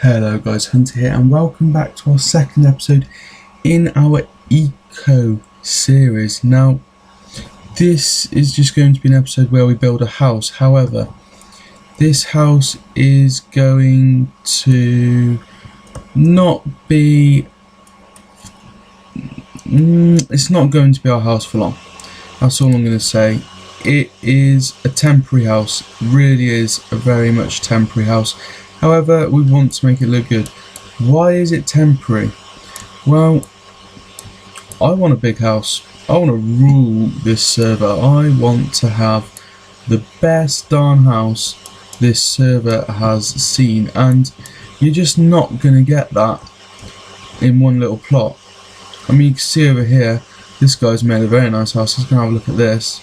Hello guys, Hunter here and welcome back to our second episode in our eco series. Now this is just going to be an episode where we build a house. However, this house is going to not be it's not going to be our house for long. That's all I'm going to say. It is a temporary house, really is a very much temporary house. However, we want to make it look good. Why is it temporary? Well, I want a big house. I want to rule this server. I want to have the best darn house this server has seen, and you're just not going to get that in one little plot. I mean, you can see over here, this guy's made a very nice house. Let's go have a look at this.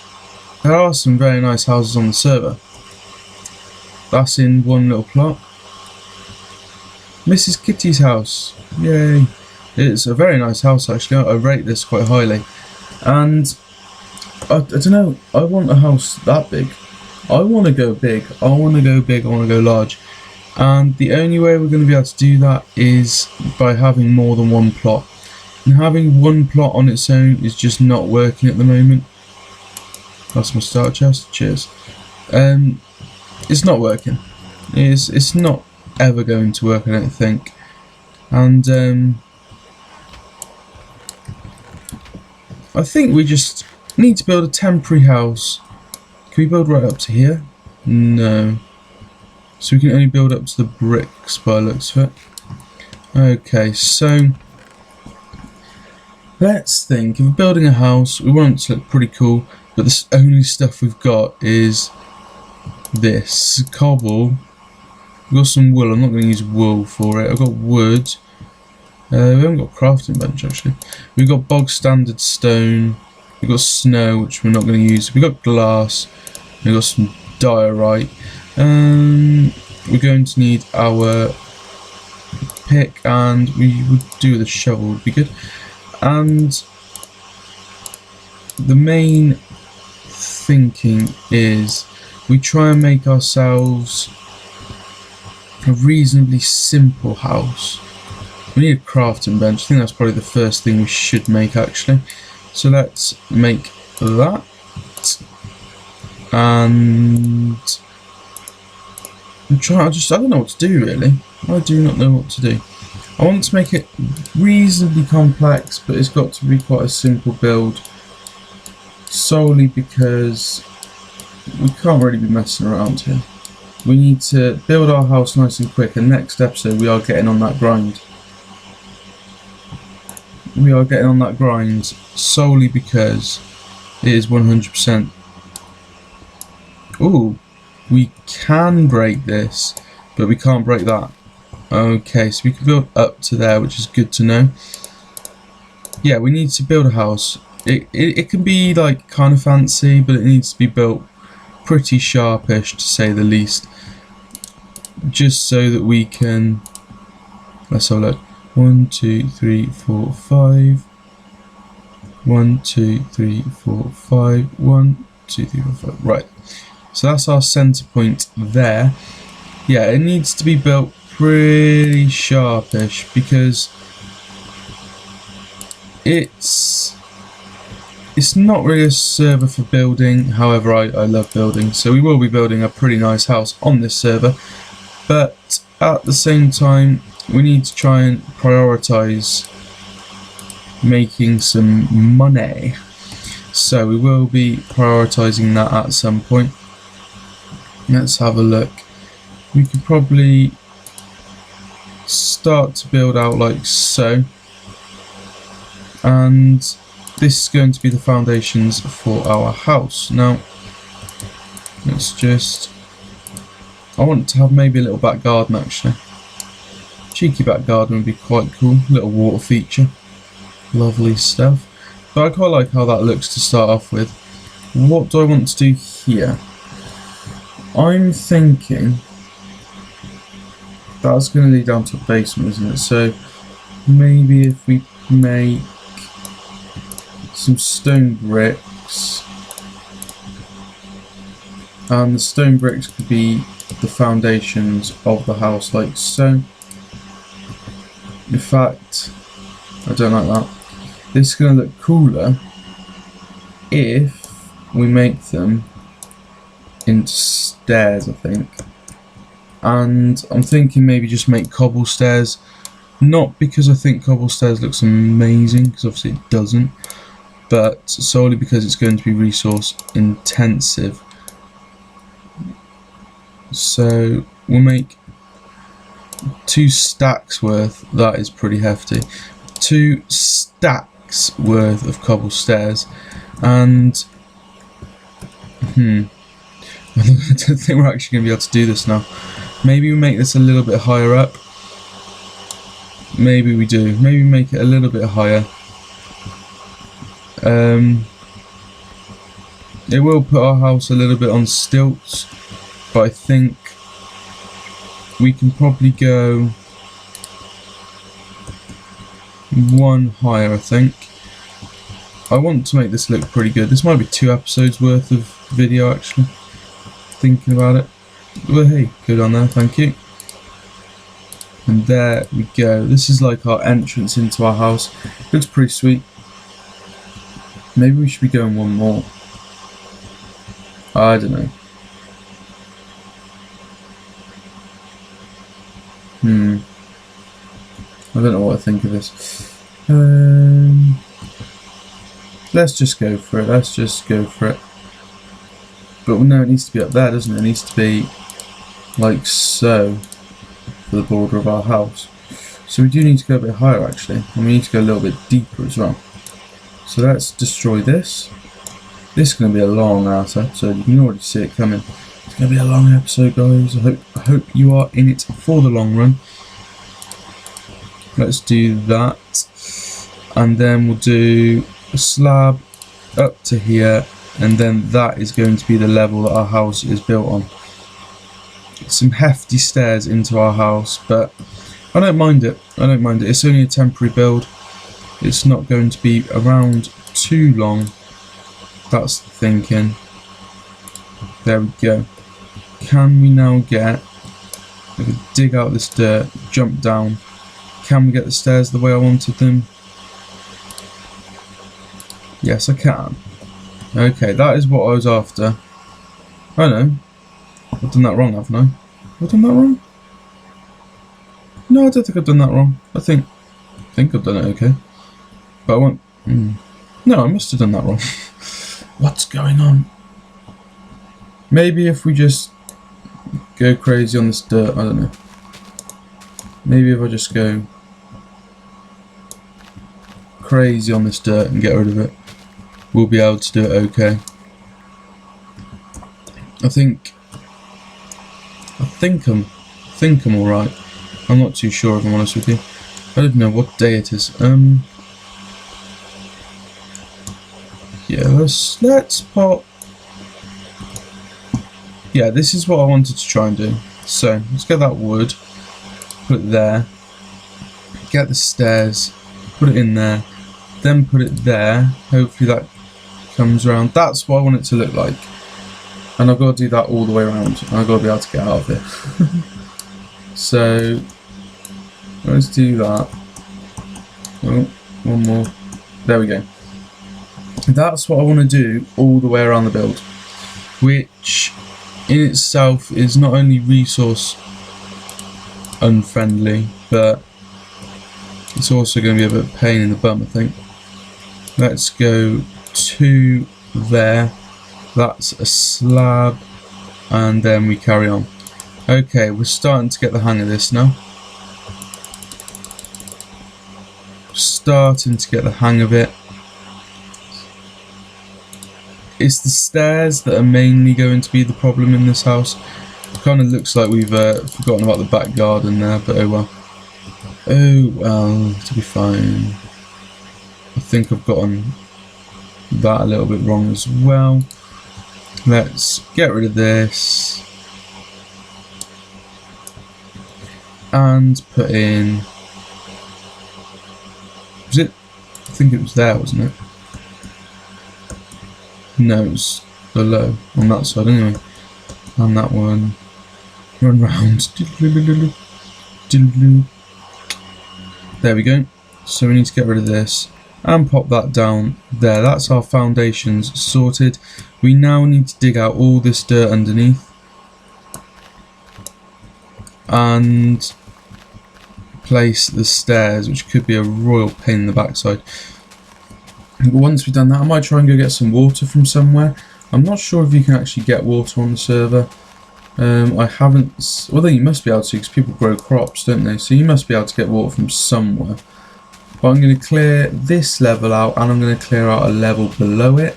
There are some very nice houses on the server. That's in one little plot. Mrs. Kitty's house, yay! It's a very nice house actually. I rate this quite highly, and I don't know. I want a house that big. I want to go big. I want to go big. I want to go large, and the only way we're going to be able to do that is by having more than one plot. And having one plot on its own is just not working at the moment. That's my starter chest. Cheers. It's not working. It's not ever going to work, I don't think. And I think we just need to build a temporary house. Can we build right up to here? No. So we can only build up to the bricks by the looks of it. Okay, so let's think. If we're building a house, we want it to look pretty cool, but the only stuff we've got is this cobble. We've got some wool. I'm not going to use wool for it. I've got wood. We haven't got a crafting bench actually. We've got bog standard stone. We've got snow, which we're not going to use. We've got glass. We've got some diorite. We're going to need our pick, and we would do the shovel would be good. And the main thinking is we try and make ourselves a reasonably simple house. We need a crafting bench. I think that's probably the first thing we should make actually. So let's make that. And I don't know what to do really. I do not know what to do. I want to make it reasonably complex, but it's got to be quite a simple build. Solely because we can't really be messing around here. We need to build our house nice and quick, and next episode we are getting on that grind. We are getting on that grind solely because it is 100%. Ooh, we can break this, but we can't break that. Okay, so we can build up to there, which is good to know. Yeah, we need to build a house. It can be like kind of fancy, but it needs to be built pretty sharpish to say the least, just so that we can, let's have a look. 1 2 3 4 5 1 2 3 4 5 1 2 3 4 5. Right, so that's our center point there. Yeah, it needs to be built pretty sharpish because it's not really a server for building. However, I love building, so we will be building a pretty nice house on this server, but at the same time we need to try and prioritize making some money, so we will be prioritizing that at some point. Let's have a look. We could probably start to build out like so, and this is going to be the foundations for our house. Now let's just, I want to have maybe a little back garden actually. Cheeky back garden would be quite cool. Little water feature, lovely stuff. But I quite like how that looks to start off with. What do I want to do here? I'm thinking that's going to lead down to the basement, isn't it? So maybe if we make some stone bricks, and the stone bricks could be the foundations of the house like so. In fact, I don't like that. This is going to look cooler if we make them into stairs, I think. And I'm thinking maybe just make cobble stairs. Not because I think cobble stairs looks amazing, because obviously it doesn't, but solely because it's going to be resource intensive. So we'll make 2 stacks worth. That is pretty hefty. 2 stacks worth of cobble stairs, and I don't think we're actually going to be able to do this now. Maybe we make this a little bit higher up. Maybe we do. Maybe make it a little bit higher. It will put our house a little bit on stilts, but I think we can probably go 1 higher, I think. I want to make this look pretty good. This might be 2 episodes worth of video, actually. Thinking about it. Well, hey, good on there, thank you. And there we go. This is like our entrance into our house. Looks pretty sweet. Maybe we should be going 1 more. I don't know. I don't know what I think of this. Let's just go for it. Let's just go for it. But no, it needs to be up there, doesn't it? It needs to be like so for the border of our house. So we do need to go a bit higher, actually, and we need to go a little bit deeper as well. So let's destroy this. This is going to be a long ass episode. You can already see it coming. It's going to be a long episode, guys. I hope you are in it for the long run. Let's do that, and then we'll do a slab up to here, and then that is going to be the level that our house is built on. Some hefty stairs into our house, but I don't mind it. I don't mind it. It's only a temporary build. It's not going to be around too long. That's the thinking. There we go. Can we now get... I could dig out this dirt, jump down. Can we get the stairs the way I wanted them? Yes, I can. Okay, that is what I was after. I know. I've done that wrong, haven't I? Have I done that wrong? No, I don't think I've done that wrong. I think I've done it okay. But I won't... No, I must have done that wrong. What's going on? Maybe if we just go crazy on this dirt, I don't know. Maybe if I just go crazy on this dirt and get rid of it, we'll be able to do it okay. I think I'm alright. I'm not too sure, if I'm honest with you. I don't know what day it is. Yeah, let's pop. Yeah, this is what I wanted to try and do. So let's get that wood, put it there, get the stairs, put it in there, then put it there. Hopefully that comes around. That's what I want it to look like. And I've got to do that all the way around. And I've got to be able to get out of it. So let's do that. Oh, 1 more. There we go. That's what I want to do all the way around the build, which in itself is not only resource unfriendly, but it's also going to be a bit of a pain in the bum, I think. Let's go to there. That's a slab, and then we carry on. Okay, we're starting to get the hang of this now. Starting to get the hang of it. It's the stairs that are mainly going to be the problem in this house. Kind of looks like we've forgotten about the back garden there, but oh well. Oh well, to be fine. I think I've gotten that a little bit wrong as well. Let's get rid of this and put in. Was it? I think it was there, wasn't it? No, it's below on that side anyway. And that one. Run round. There we go. So we need to get rid of this and pop that down there. That's our foundations sorted. We now need to dig out all this dirt underneath and place the stairs, which could be a royal pain in the backside. But once we've done that, I might try and go get some water from somewhere. I'm not sure if you can actually get water on the server. I haven't, well, you must be able to, because people grow crops, don't they? So you must be able to get water from somewhere. But I'm going to clear this level out, and I'm going to clear out a level below it,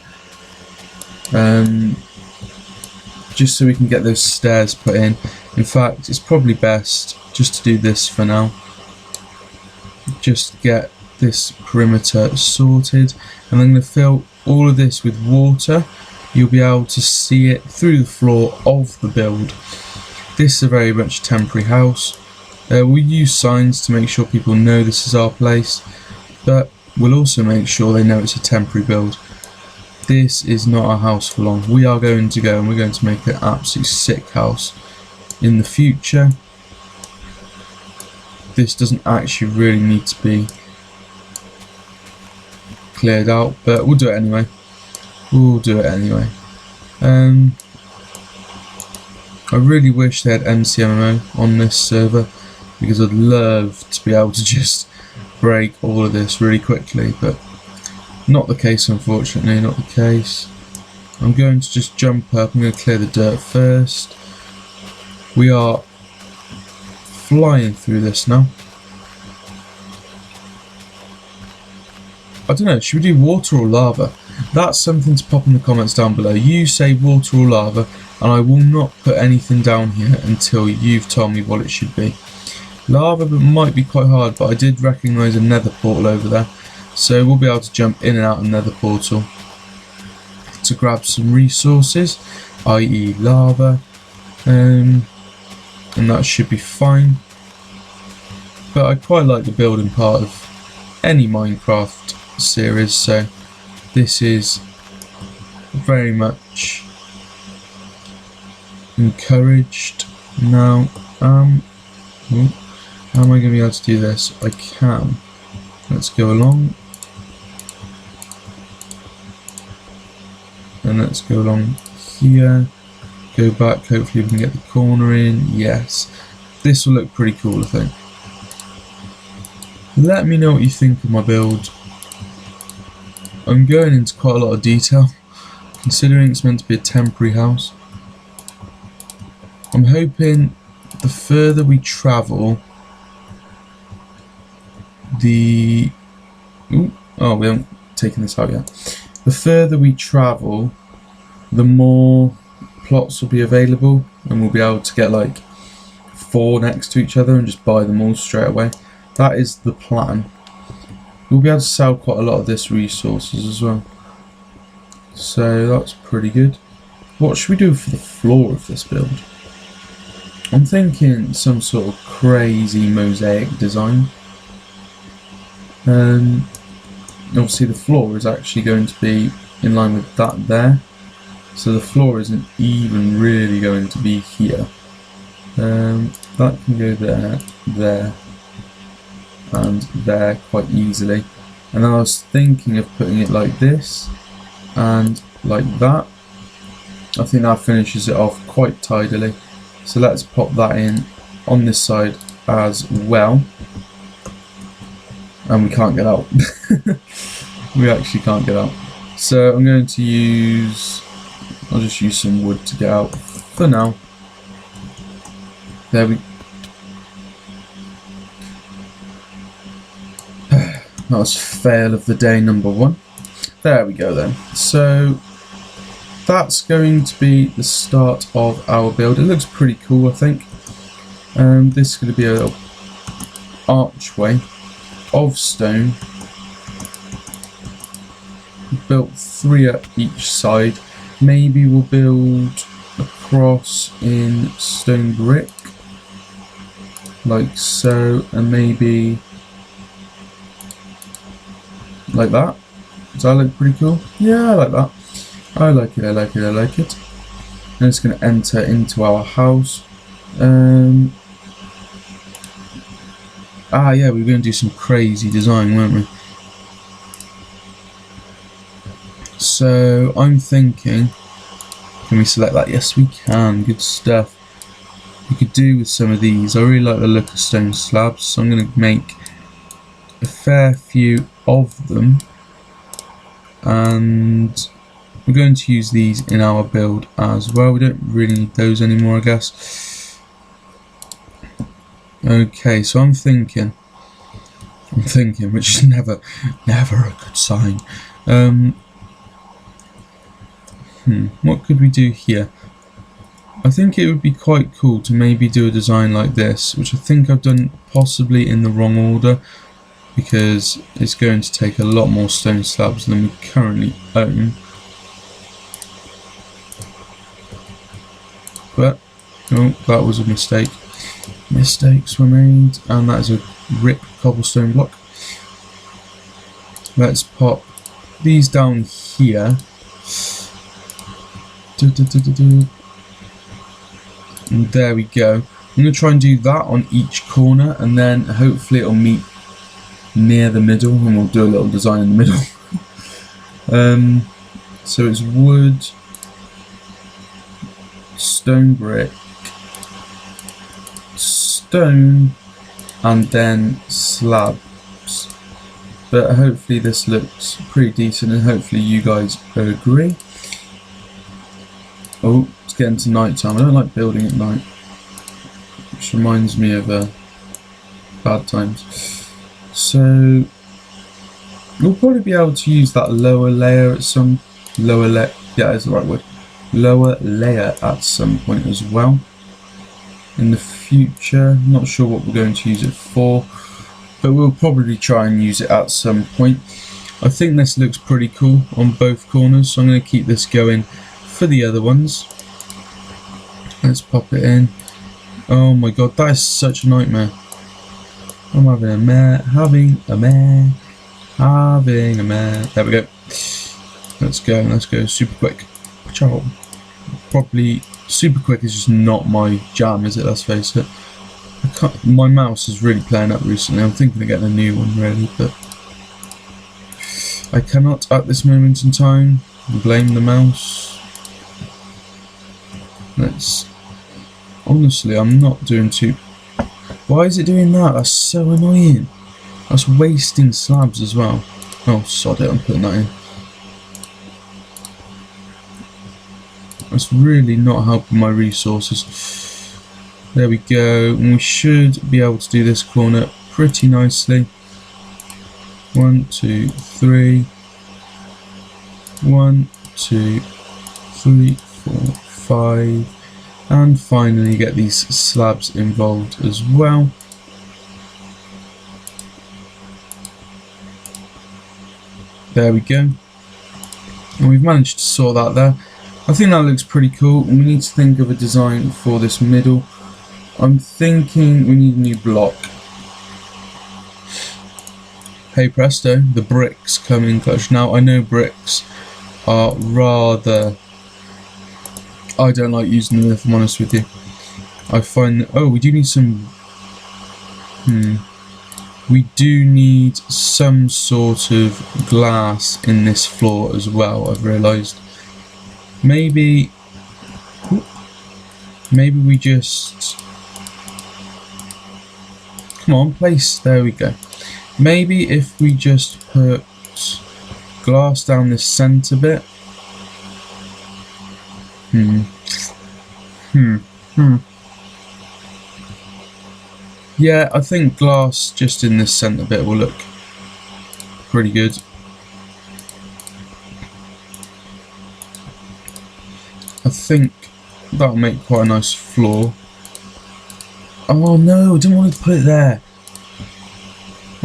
just so we can get those stairs put in. In fact, it's probably best just to do this for now. Just get this perimeter sorted, and I'm going to fill all of this with water. You'll be able to see it through the floor of the build. This is a very much temporary house. We'll use signs to make sure people know this is our place, but we'll also make sure they know it's a temporary build. This is not our house for long. We are going to go and we're going to make an absolutely sick house in the future. This doesn't actually really need to be cleared out, but we'll do it anyway. We'll do it anyway. I really wish they had MCMMO on this server, because I'd love to be able to just break all of this really quickly, but not the case, unfortunately, not the case. I'm going to just jump up. I'm going to clear the dirt first. We are flying through this now. I don't know, should we do water or lava? That's something to pop in the comments down below. You say water or lava, and I will not put anything down here until you've told me what it should be. Lava might be quite hard, but I did recognise a nether portal over there, so we'll be able to jump in and out of nether portal to grab some resources, i.e. lava, and that should be fine. But I quite like the building part of any Minecraft series, so this is very much encouraged. Now, how am I going to be able to do this? I can. Let's go along. And let's go along here. Go back, hopefully we can get the corner in. Yes. This will look pretty cool, I think. Let me know what you think of my build. I'm going into quite a lot of detail, considering it's meant to be a temporary house. I'm hoping the further we travel, we haven't taken this out yet. The further we travel, the more plots will be available, and we'll be able to get like 4 next to each other and just buy them all straight away. That is the plan. We'll be able to sell quite a lot of this resources as well, so that's pretty good. What should we do for the floor of this build? I'm thinking some sort of crazy mosaic design. Obviously the floor is actually going to be in line with that there, so the floor isn't even really going to be here. That can go there, there, and there quite easily. And then I was thinking of putting it like this and like that. I think that finishes it off quite tidily. So let's pop that in on this side as well. And we can't get out. We actually can't get out. So I'm going to use, I'll just use some wood to get out for now. There we, that was fail of the day number 1. There we go then. So that's going to be the start of our build. It looks pretty cool, I think. This is going to be a little archway of stone. Built 3 at each side. Maybe we'll build across in stone brick, like so, and maybe like that. Does that look pretty cool? Yeah, I like that. I like it, I like it, I like it. And it's going to enter into our house. Ah, yeah, we were going to do some crazy design, weren't we? So I'm thinking, can we select that? Yes, we can. Good stuff. We could do with some of these. I really like the look of stone slabs, so I'm going to make a fair few of them, and we're going to use these in our build as well. We don't really need those anymore, I guess. Okay, so I'm thinking, which is never a good sign. What could we do here? I think it would be quite cool to maybe do a design like this, which I think I've done possibly in the wrong order, because it's going to take a lot more stone slabs than we currently own. But, oh, that was a mistake. Mistakes were made, and that is a rip cobblestone block. Let's pop these down here. And there we go. I'm going to try and do that on each corner, and then hopefully it'll meet near the middle, and we'll do a little design in the middle. So it's wood, stone brick, stone, and then slabs. But hopefully this looks pretty decent, and hopefully you guys agree. Oh, it's getting to night time. I don't like building at night, which reminds me of bad times. So we'll probably be able to use that lower layer at some lower layer at some point as well in the future. Not sure what we're going to use it for, but we'll probably try and use it at some point. I think this looks pretty cool on both corners, so I'm going to keep this going for the other ones. Let's pop it in. Oh my god, that is such a nightmare. I'm having a mare. There we go. Let's go super quick. Ciao. Probably super quick is just not my jam, is it? Let's face it. My mouse is really playing up recently. I'm thinking of getting a new one really, but I cannot at this moment in time blame the mouse. Honestly, I'm not doing too... Why is it doing that? That's so annoying. That's wasting slabs as well. Oh, sod it, I'm putting that in. That's really not helping my resources. There we go, and we should be able to do this corner pretty nicely. 1, 2, 3. 1, 2, 3, 4, 5. And finally get these slabs involved as well. There we go. And we've managed to sort that there. I think that looks pretty cool. We need to think of a design for this middle. I'm thinking we need a new block. Hey presto, the bricks come in clutch. Now I know bricks are rather... I don't like using them, if I'm honest with you. I find that, oh, we do need some... We do need some sort of glass in this floor as well, I've realised. Maybe we just... Come on, place, there we go. Maybe if we just put glass down this centre bit. Yeah, I think glass just in this centre bit will look pretty good. I think that'll make quite a nice floor. Oh no, I didn't want to put it there.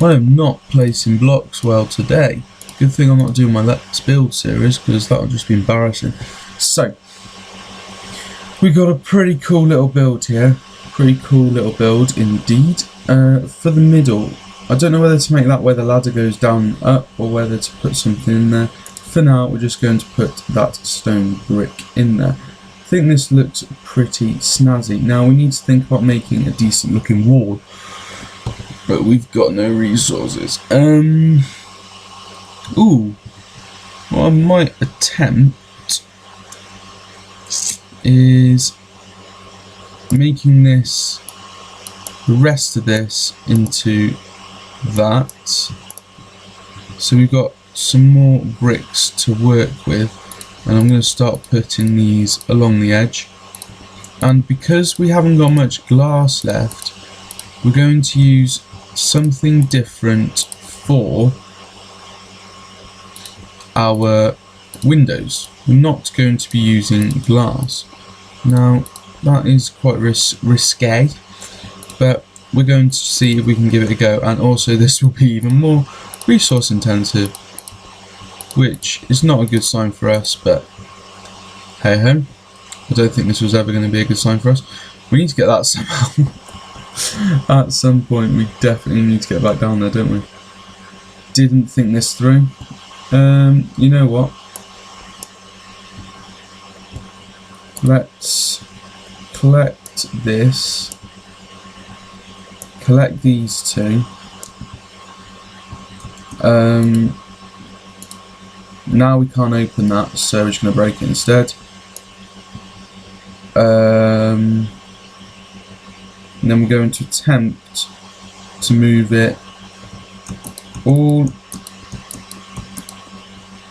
I am not placing blocks well today. Good thing I'm not doing my Let's Build series, because that would just be embarrassing. So, we got a pretty cool little build here. Pretty cool little build indeed. For the middle, I don't know whether to make that where the ladder goes down up or whether to put something in there. For now, we're just going to put that stone brick in there. I think this looks pretty snazzy. Now we need to think about making a decent looking wall. but we've got no resources. Ooh, what I might attempt is making this, the rest of this into that. So we've got some more bricks to work with, and I'm going to start putting these along the edge. And because we haven't got much glass left, we're going to use something different for our windows. We're not going to be using glass. Now that is quite risque, but we're going to see if we can give it a go. And also this will be even more resource intensive, which is not a good sign for us, but hey ho. I don't think this was ever going to be a good sign for us. We need to get that somehow. At some point we definitely need to get back down there, don't we? Didn't think this through. You know what? Let's collect this. Collect these two. Now we can't open that, so we're just going to break it instead. And then we're going to attempt to move it all.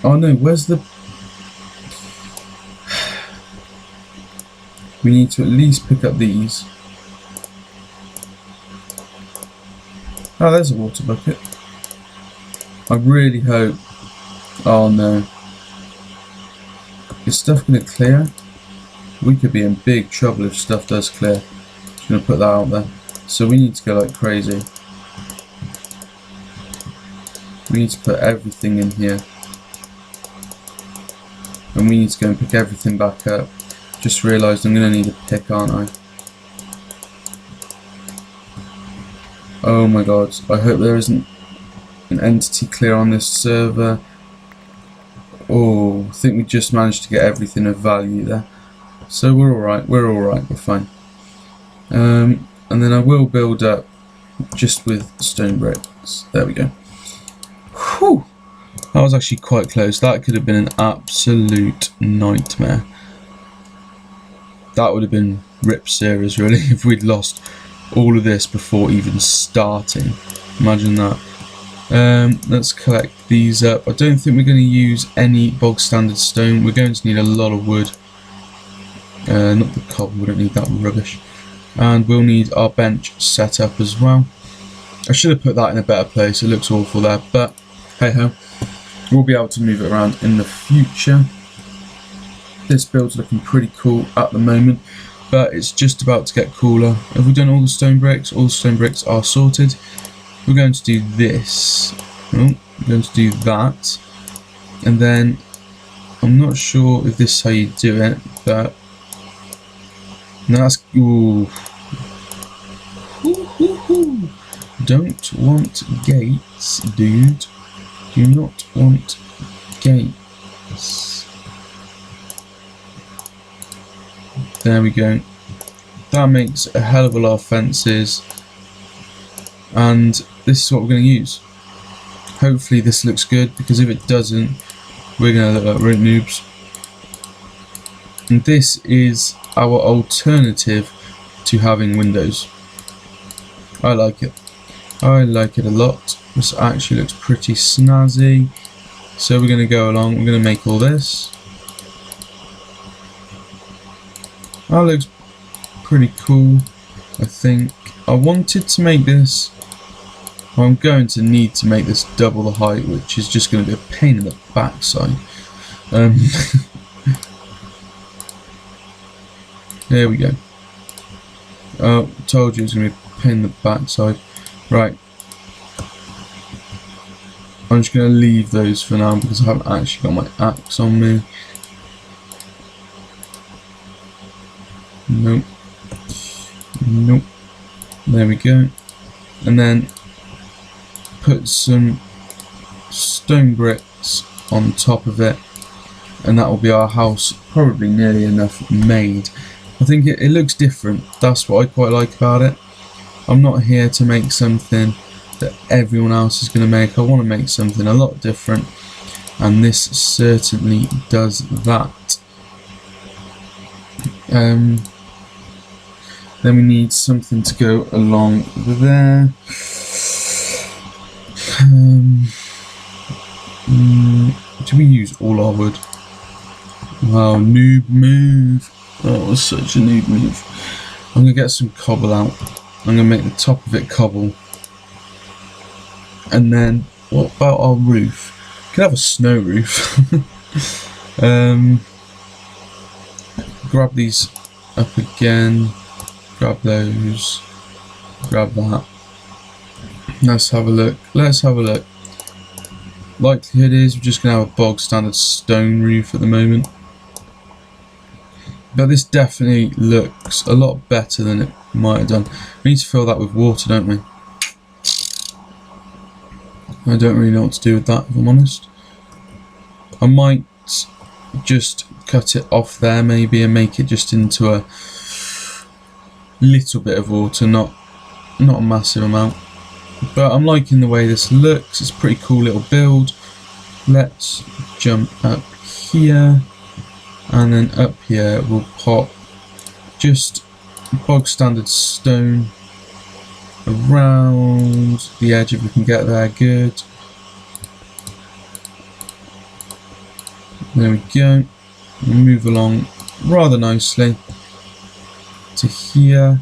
Oh no, where's the... We need to at least pick up these. Oh, there's a water bucket. I really hope... Oh no. Is stuff going to clear? We could be in big trouble if stuff does clear. Just going to put that out there. So we need to go like crazy. We need to put everything in here. And we need to go and pick everything back up. Just realised I'm going to need a pick, aren't I? Oh my god. I hope there isn't an entity clear on this server. Oh, I think we just managed to get everything of value there. So we're alright, we're fine. And then I will build up just with stone bricks. There we go. Whew! That was actually quite close. That could have been an absolute nightmare. That would have been rip serious really if we'd lost all of this before even starting. Imagine that. Let's collect these up. I don't think we're going to use any bog standard stone. We're going to need a lot of wood. Not the cobble, we don't need that rubbish. And we'll need our bench set up as well. I should have put that in a better place, it looks awful there, but hey ho. We'll be able to move it around in the future. This build's looking pretty cool at the moment, but it's just about to get cooler. Have we done all the stone bricks? All the stone bricks are sorted. We're going to do this. Oh, we're going to do that. And then, I'm not sure if this is how you do it, but that's... Ooh. Don't want gates, dude. Do not want gates. There we go. That makes a hell of a lot of fences. And this is what we're going to use. Hopefully this looks good, because if it doesn't, we're going to look like real noobs. And this is our alternative to having windows. I like it. I like it a lot. This actually looks pretty snazzy. So we're going to go along. We're going to make all this. That looks pretty cool, I think. I wanted to make this... I'm going to need to make this double the height, which is just going to be a pain in the backside. There we go. Oh, told you it was going to be a pain in the backside. Right. I'm just going to leave those for now because I haven't actually got my axe on me. Nope. Nope. There we go. And then put some stone bricks on top of it, and that will be our house probably nearly enough made. I think it looks different. That's what I quite like about it. I'm not here to make something that everyone else is going to make. I want to make something a lot different, and this certainly does that. Then we need something to go along there. Do we use all our wood? Wow, noob move. That was such a noob move. I'm going to get some cobble out. I'm going to make the top of it cobble. And then, what about our roof? We could have a snow roof. Grab these up again. Grab those. Grab that. Let's have a look. Let's have a look. Likelihood is we're just going to have a bog standard stone roof at the moment. But this definitely looks a lot better than it might have done. We need to fill that with water, don't we? I don't really know what to do with that, if I'm honest. I might just cut it off there maybe and make it just into a little bit of water, not a massive amount. But I'm liking the way this looks. It's a pretty cool little build. Let's jump up here, and then up here we'll pop just bog standard stone around the edge if we can get there. Good. There we go. We'll move along rather nicely to here.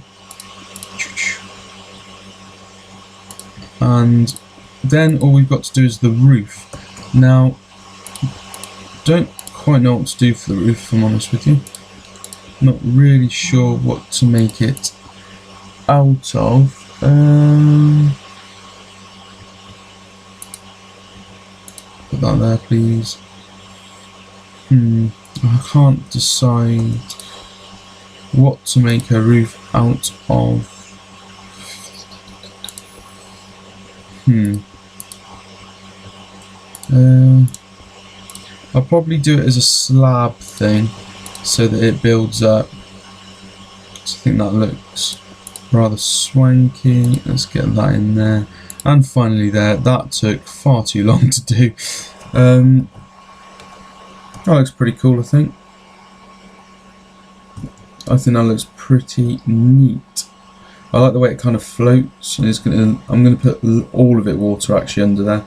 And then all we've got to do is the roof. Now, don't quite know what to do for the roof, if I'm honest with you. Not really sure what to make it out of. Put that there, please. I can't decide what to make a roof out of. I'll probably do it as a slab thing so that it builds up. So I think that looks rather swanky. Let's get that in there. And finally there. That took far too long to do. That looks pretty cool, I think. I think that looks pretty neat. I like the way it kind of floats. And I'm going to put all of it water actually under there.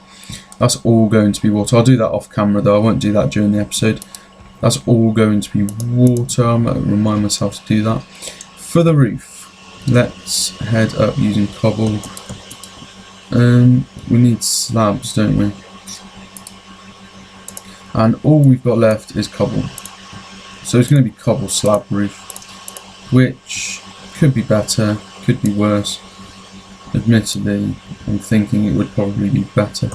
That's all going to be water. I'll do that off camera though. I won't do that during the episode. That's all going to be water. I'm going to remind myself to do that. For the roof, let's head up using cobble. We need slabs, don't we? And all we've got left is cobble. So it's going to be cobble slab roof, which could be better, could be worse. Admittedly, I'm thinking it would probably be better.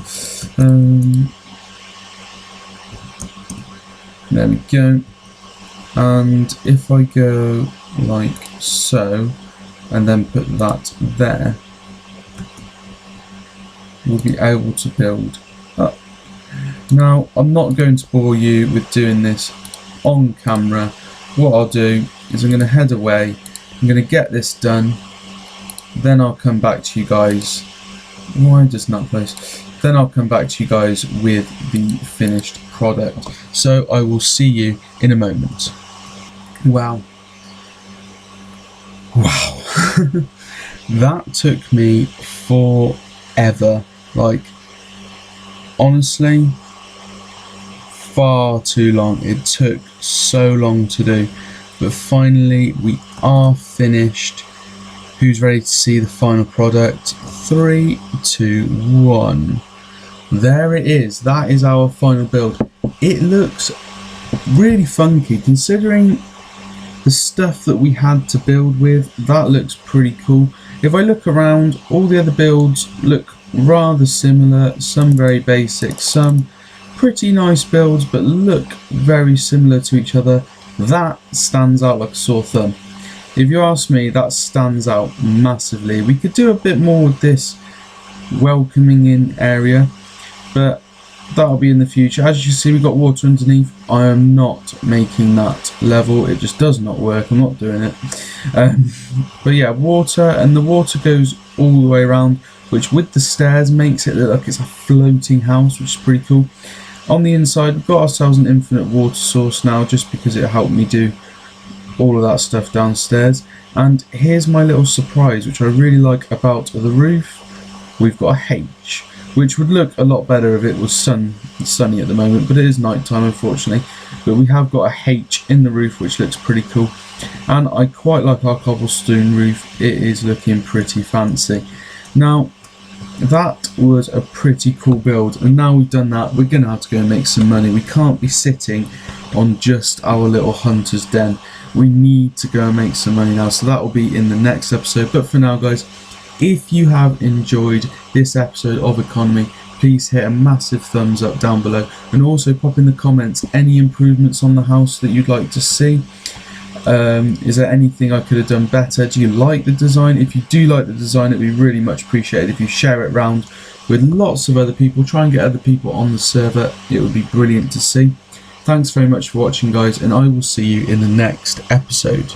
There we go. And if I go like so, and then put that there, we'll be able to build up. Now, I'm not going to bore you with doing this on camera. What I'll do is I'm going to head away. I'm going to get this done. Then I'll come back to you guys. Why does not place? Then I'll come back to you guys with the finished product. So I will see you in a moment. Wow. Wow. That took me forever. Like, honestly, far too long. It took so long to do. But finally, we are finished. Who's ready to see the final product? 3, 2, 1. There it is. That is our final build. It looks really funky considering the stuff that we had to build with. That looks pretty cool. If I look around, all the other builds look rather similar. Some very basic, some pretty nice builds, but look very similar to each other. That stands out like a sore thumb. If you ask me, that stands out massively. We could do a bit more with this welcoming in area, but that'll be in the future. As you can see, we've got water underneath. I am not making that level. It just does not work. I'm not doing it. But yeah, water, and the water goes all the way around. which with the stairs makes it look like it's a floating house, which is pretty cool. On the inside, we've got ourselves an infinite water source now, just because it helped me do all of that stuff downstairs. And here's my little surprise, which I really like about the roof. We've got a H, which would look a lot better if it was sunny at the moment, but it is nighttime unfortunately. But we have got a H in the roof, which looks pretty cool. And I quite like our cobblestone roof. It is looking pretty fancy. Now, that was a pretty cool build, and now we've done that, we're going to have to go and make some money. We can't be sitting on just our little hunter's den. We need to go and make some money now, so that will be in the next episode. But for now, guys, if you have enjoyed this episode of Economy, please hit a massive thumbs up down below, and also pop in the comments any improvements on the house that you'd like to see. Is there anything I could have done better? Do you like the design? If you do like the design, it'd be really much appreciated if you share it around with lots of other people. Try and get other people on the server. It would be brilliant to see. Thanks very much for watching, guys, and I will see you in the next episode.